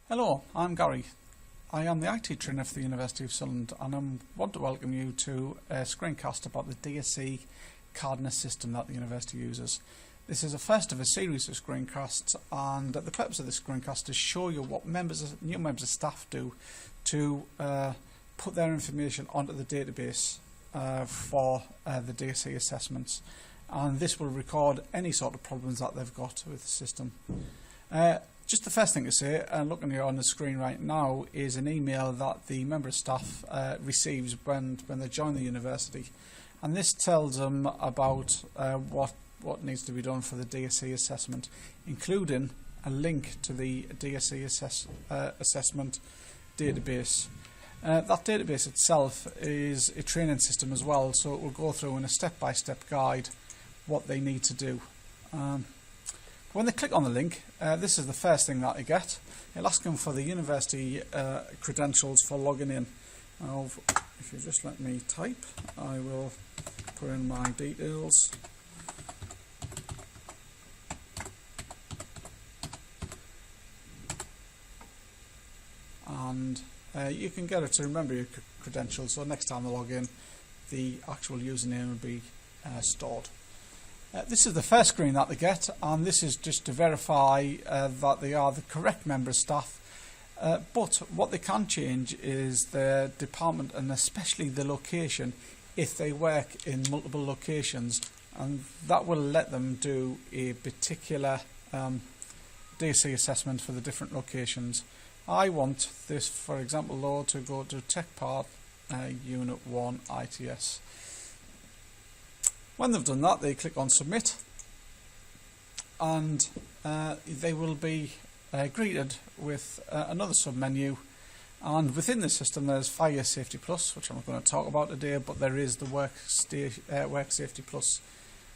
Hello, I'm Gary. I am the IT trainer for the University of Sunderland, and I want to welcome you to a screencast about the DSE Cardinus system that the university uses. This is the first of a series of screencasts, and the purpose of this screencast is to show you what new members of staff do to put their information onto the database for the DSE assessments. And this will record any sort of problems that they've got with the system. Just the first thing to say, looking here on the screen right now, is an email that the member of staff receives when they join the university, and this tells them about what needs to be done for the DSE assessment, including a link to the DSE assessment database. That database itself is a training system as well, so it will go through in a step-by-step guide what they need to do. When they click on the link, this is the first thing that they get. It'll ask them for the university credentials for logging in. Now, if you just let me type, I will put in my details. And you can get it to remember your credentials, so next time they log in, the actual username will be stored. This is the first screen that they get, and this is just to verify that they are the correct member of staff. But what they can change is their department and especially the location if they work in multiple locations, and that will let them do a particular DSE assessment for the different locations. I want this, for example, though, to go to Tech Part Unit 1 ITS. When they've done that, they click on Submit, and they will be greeted with another sub-menu. And within the system, there's Fire Safety Plus, which I'm not going to talk about today, but there is the Work Safety Plus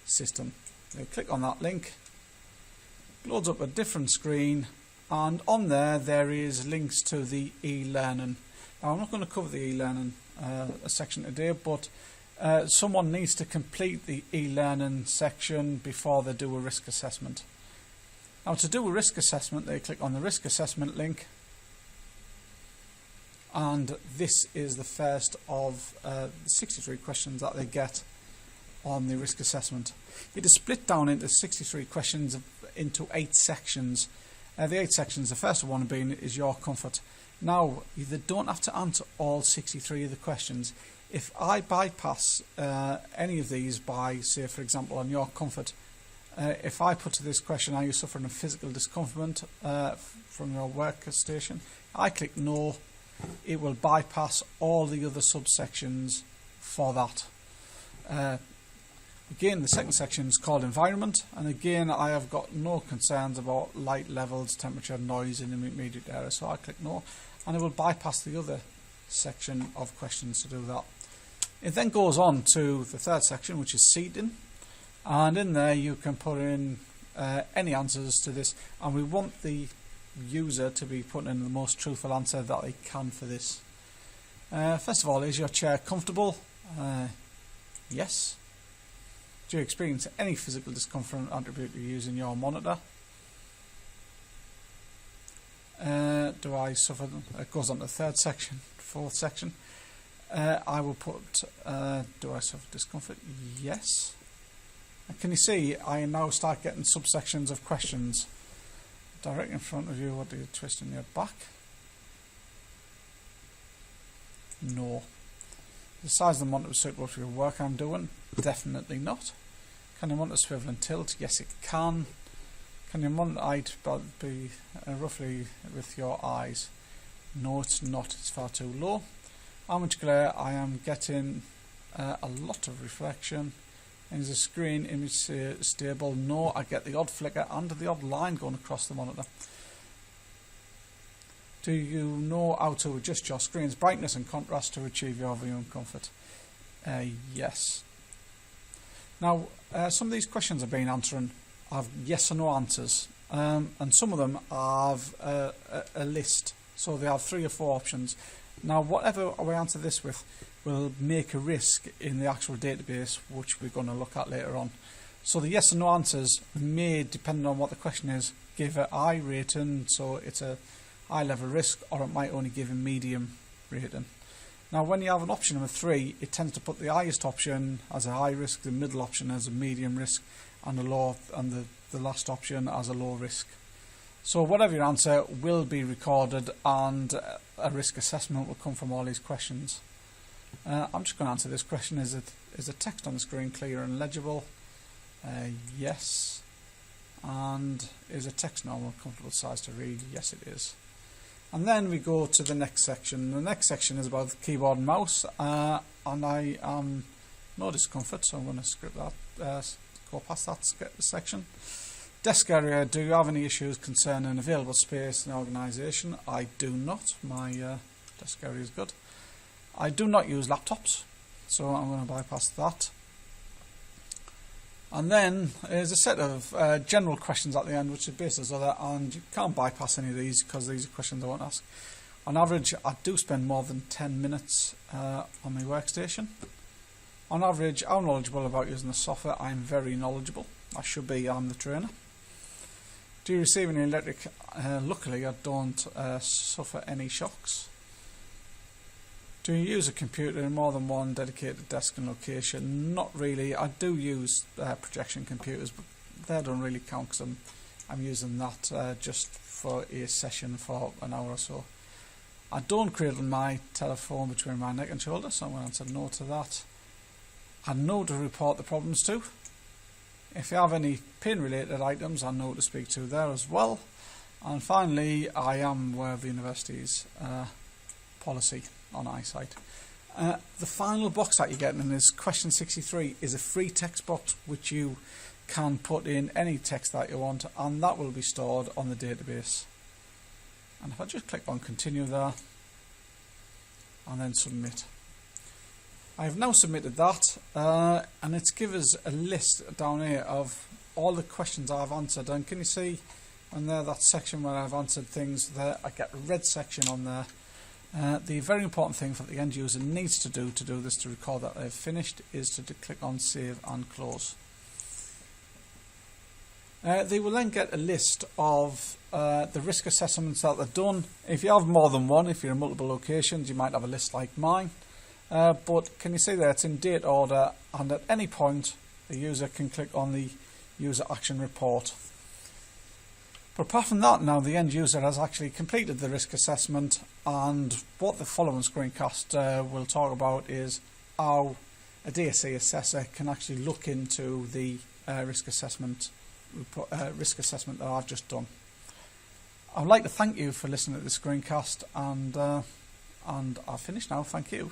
system. They click on that link, loads up a different screen, and on there is links to the e-learning. Now, I'm not going to cover the e-learning section today, but someone needs to complete the e-learning section before they do a risk assessment. Now, to do a risk assessment, they click on the risk assessment link, and this is the first of 63 questions that they get on the risk assessment. It is split down into 63 questions into 8 sections. The 8 sections, the first one being is your comfort. Now, they don't have to answer all 63 of the questions. If I bypass any of these by, say, for example, on your comfort, if I put to this question, are you suffering of physical discomfort from your workstation? I click no, it will bypass all the other subsections for that. Again, the second section is called environment, and again, I have got no concerns about light levels, temperature, noise in the immediate area, so I click no, and it will bypass the other section of questions to do that. It then goes on to the third section, which is seating, and in there you can put in any answers to this, and we want the user to be putting in the most truthful answer that they can for this. First of all, is your chair comfortable? Yes. Do you experience any physical discomfort attribute to using your monitor? Do I suffer? It goes on to the third section, fourth section. I will put, do I suffer discomfort? Yes. And can you see, I now start getting subsections of questions. Directly in front of you, what do you twist in your back? No. The size of the monitor is suitable for your work I'm doing? Definitely not. Can your monitor swivel and tilt? Yes, it can. Can your monitor height be roughly with your eyes? No, it's not. It's far too low. How much glare? I am getting a lot of reflection. Is the screen image stable? No, I get the odd flicker and the odd line going across the monitor. Do you know how to adjust your screen's brightness and contrast to achieve your viewing comfort? Yes. Now, some of these questions I've been answering have yes or no answers, and some of them have a list, so they have 3 or 4 options. Now, whatever we answer this with will make a risk in the actual database, which we're going to look at later on. So the yes and no answers may, depending on what the question is, give an I rating, so it's a high level risk, or it might only give a medium rating. Now when you have an option of 3, it tends to put the highest option as a high risk, the middle option as a medium risk, and the last option as a low risk. So whatever your answer will be recorded, and a risk assessment will come from all these questions. I'm just going to answer this question. Is the text on the screen clear and legible? Yes. And is the text normal, comfortable size to read? Yes, it is. And then we go to the next section. The next section is about the keyboard and mouse, and I am no discomfort, so I'm going to skip that, go past that section. Desk area, do you have any issues concerning available space and organisation? I do not. My desk area is good. I do not use laptops, so I'm going to bypass that. And then there's a set of general questions at the end, which is based on other, and you can't bypass any of these because these are questions I won't ask. On average, I do spend more than 10 minutes on my workstation. On average, how knowledgeable about using the software? I'm very knowledgeable. I should be. I'm the trainer. Do you receive any electric? Luckily, I don't suffer any shocks. Do you use a computer in more than one dedicated desk and location? Not really. I do use projection computers, but they don't really count because I'm using that just for a session for an hour or so. I don't cradle my telephone between my neck and shoulder, so I'm going to answer no to that. I know to report the problems to. If you have any pain-related items, I know to speak to there as well. And finally, I am aware of the university's policy on eyesight. The final box that you get in is question 63 is a free text box which you can put in any text that you want, and that will be stored on the database. And if I just click on continue there and then submit, I have now submitted that, and it's given us a list down here of all the questions I've answered. And can you see on there that section where I've answered things there? I get a red section on there. The very important thing for the end user needs to do this, to record that they've finished, is to click on save and close. They will then get a list of the risk assessments that they've done. If you have more than one, if you're in multiple locations, you might have a list like mine. But can you see there it's in date order, and at any point the user can click on the user action report. But apart from that, now the end user has actually completed the risk assessment, and what the following screencast will talk about is how a DSE assessor can actually look into the risk assessment that I've just done. I would like to thank you for listening to the screencast, and I've finished now. Thank you.